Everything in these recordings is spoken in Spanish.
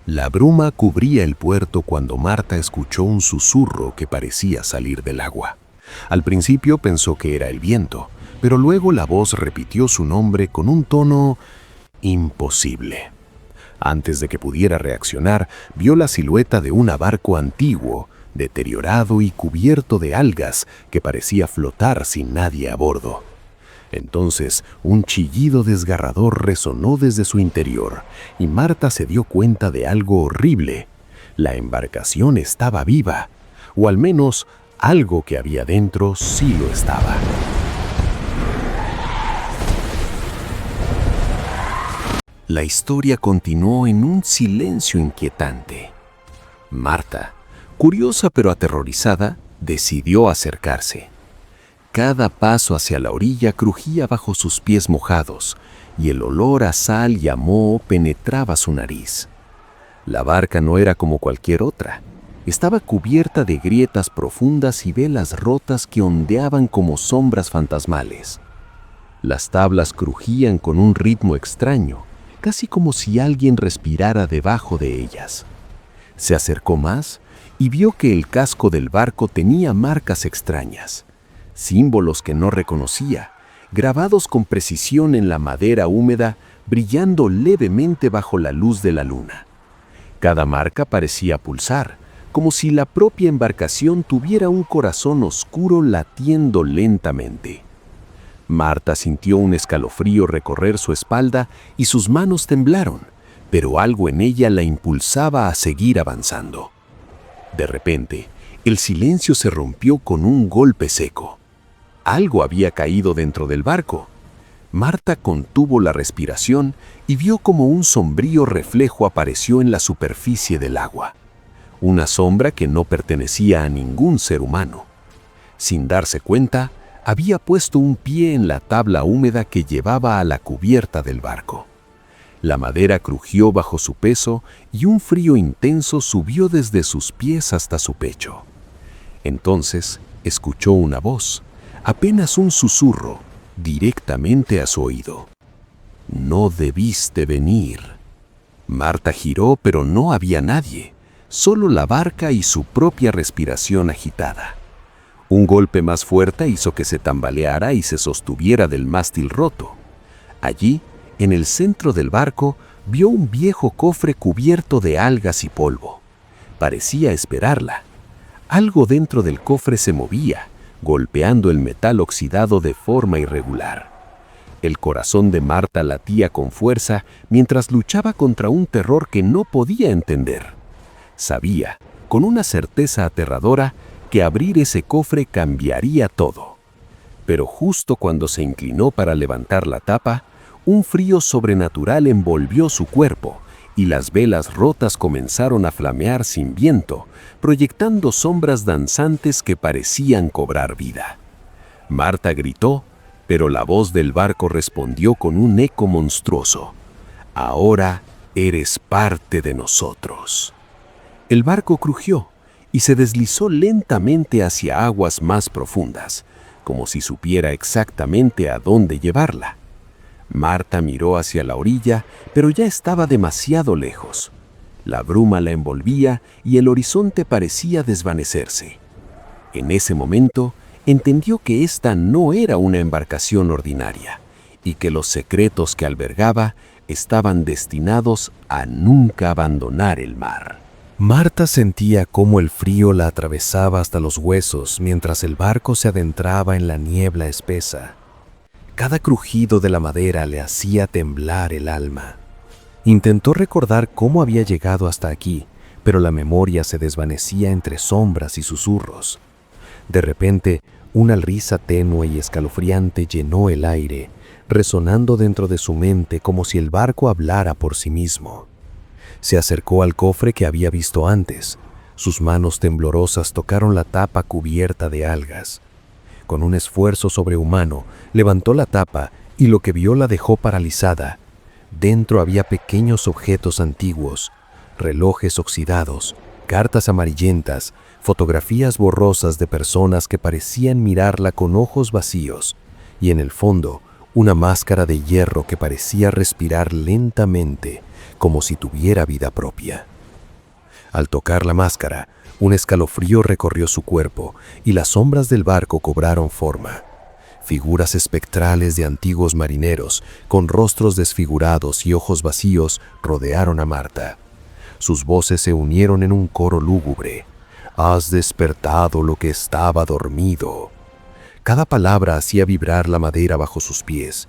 La bruma cubría el puerto cuando Marta escuchó un susurro que parecía salir del agua. Al principio pensó que era el viento, pero luego la voz repitió su nombre con un tono imposible. Antes de que pudiera reaccionar, vio la silueta de un barco antiguo, deteriorado y cubierto de algas que parecía flotar sin nadie a bordo. Entonces, un chillido desgarrador resonó desde su interior y Marta se dio cuenta de algo horrible. La embarcación estaba viva, o al menos algo que había dentro sí lo estaba. La historia continuó en un silencio inquietante. Marta, curiosa pero aterrorizada, decidió acercarse. Cada paso hacia la orilla crujía bajo sus pies mojados y el olor a sal y a moho penetraba su nariz. La barca no era como cualquier otra. Estaba cubierta de grietas profundas y velas rotas que ondeaban como sombras fantasmales. Las tablas crujían con un ritmo extraño, casi como si alguien respirara debajo de ellas. Se acercó más y vio que el casco del barco tenía marcas extrañas, símbolos que no reconocía, grabados con precisión en la madera húmeda, brillando levemente bajo la luz de la luna. Cada marca parecía pulsar, como si la propia embarcación tuviera un corazón oscuro latiendo lentamente. Marta sintió un escalofrío recorrer su espalda y sus manos temblaron, pero algo en ella la impulsaba a seguir avanzando. De repente, el silencio se rompió con un golpe seco. Algo había caído dentro del barco. Marta contuvo la respiración y vio como un sombrío reflejo apareció en la superficie del agua. Una sombra que no pertenecía a ningún ser humano. Sin darse cuenta, había puesto un pie en la tabla húmeda que llevaba a la cubierta del barco. La madera crujió bajo su peso y un frío intenso subió desde sus pies hasta su pecho. Entonces escuchó una voz, apenas un susurro, directamente a su oído. «No debiste venir». Marta giró, pero no había nadie, solo la barca y su propia respiración agitada. Un golpe más fuerte hizo que se tambaleara y se sostuviera del mástil roto. Allí, en el centro del barco, vio un viejo cofre cubierto de algas y polvo. Parecía esperarla. Algo dentro del cofre se movía, golpeando el metal oxidado de forma irregular. El corazón de Marta latía con fuerza mientras luchaba contra un terror que no podía entender. Sabía, con una certeza aterradora, que abrir ese cofre cambiaría todo. Pero justo cuando se inclinó para levantar la tapa, un frío sobrenatural envolvió su cuerpo y las velas rotas comenzaron a flamear sin viento, proyectando sombras danzantes que parecían cobrar vida. Marta gritó, pero la voz del barco respondió con un eco monstruoso. «Ahora eres parte de nosotros». El barco crujió y se deslizó lentamente hacia aguas más profundas, como si supiera exactamente a dónde llevarla. Marta miró hacia la orilla, pero ya estaba demasiado lejos. La bruma la envolvía y el horizonte parecía desvanecerse. En ese momento, entendió que esta no era una embarcación ordinaria y que los secretos que albergaba estaban destinados a nunca abandonar el mar. Marta sentía cómo el frío la atravesaba hasta los huesos mientras el barco se adentraba en la niebla espesa. Cada crujido de la madera le hacía temblar el alma. Intentó recordar cómo había llegado hasta aquí, pero la memoria se desvanecía entre sombras y susurros. De repente, una risa tenue y escalofriante llenó el aire, resonando dentro de su mente como si el barco hablara por sí mismo. Se acercó al cofre que había visto antes. Sus manos temblorosas tocaron la tapa cubierta de algas. Con un esfuerzo sobrehumano, levantó la tapa y lo que vio la dejó paralizada. Dentro había pequeños objetos antiguos, relojes oxidados, cartas amarillentas, fotografías borrosas de personas que parecían mirarla con ojos vacíos, y en el fondo, una máscara de hierro que parecía respirar lentamente, como si tuviera vida propia. Al tocar la máscara, un escalofrío recorrió su cuerpo y las sombras del barco cobraron forma. Figuras espectrales de antiguos marineros, con rostros desfigurados y ojos vacíos, rodearon a Marta. Sus voces se unieron en un coro lúgubre. «Has despertado lo que estaba dormido». Cada palabra hacía vibrar la madera bajo sus pies.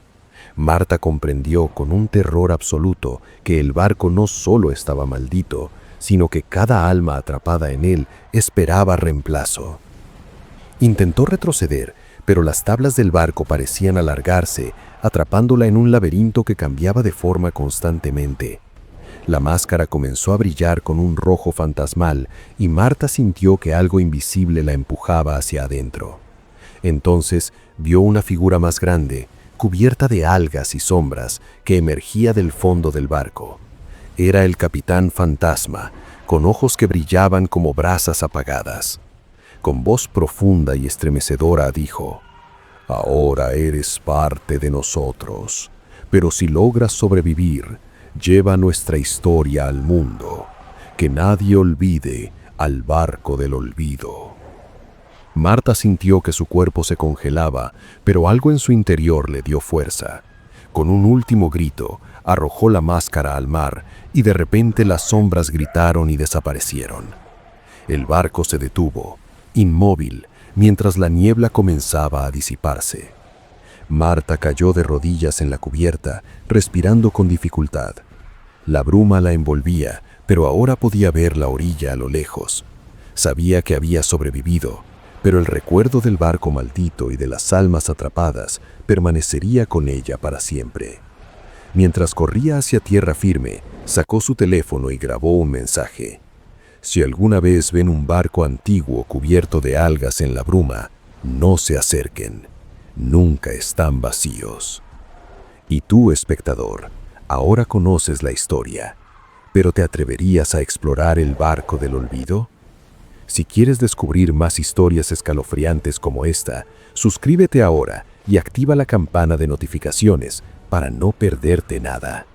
Marta comprendió con un terror absoluto que el barco no solo estaba maldito, sino que cada alma atrapada en él esperaba reemplazo. Intentó retroceder, pero las tablas del barco parecían alargarse, atrapándola en un laberinto que cambiaba de forma constantemente. La máscara comenzó a brillar con un rojo fantasmal y Marta sintió que algo invisible la empujaba hacia adentro. Entonces vio una figura más grande, cubierta de algas y sombras, que emergía del fondo del barco. Era el Capitán Fantasma, con ojos que brillaban como brasas apagadas. Con voz profunda y estremecedora dijo: «Ahora eres parte de nosotros, pero si logras sobrevivir, lleva nuestra historia al mundo. Que nadie olvide al barco del olvido». Marta sintió que su cuerpo se congelaba, pero algo en su interior le dio fuerza. Con un último grito, arrojó la máscara al mar y de repente las sombras gritaron y desaparecieron. El barco se detuvo, inmóvil, mientras la niebla comenzaba a disiparse. Marta cayó de rodillas en la cubierta, respirando con dificultad. La bruma la envolvía, pero ahora podía ver la orilla a lo lejos. Sabía que había sobrevivido, pero el recuerdo del barco maldito y de las almas atrapadas permanecería con ella para siempre. Mientras corría hacia tierra firme, sacó su teléfono y grabó un mensaje. Si alguna vez ven un barco antiguo cubierto de algas en la bruma, no se acerquen. Nunca están vacíos. Y tú, espectador, ahora conoces la historia, ¿pero te atreverías a explorar el barco del olvido? Si quieres descubrir más historias escalofriantes como esta, suscríbete ahora y activa la campana de notificaciones para no perderte nada.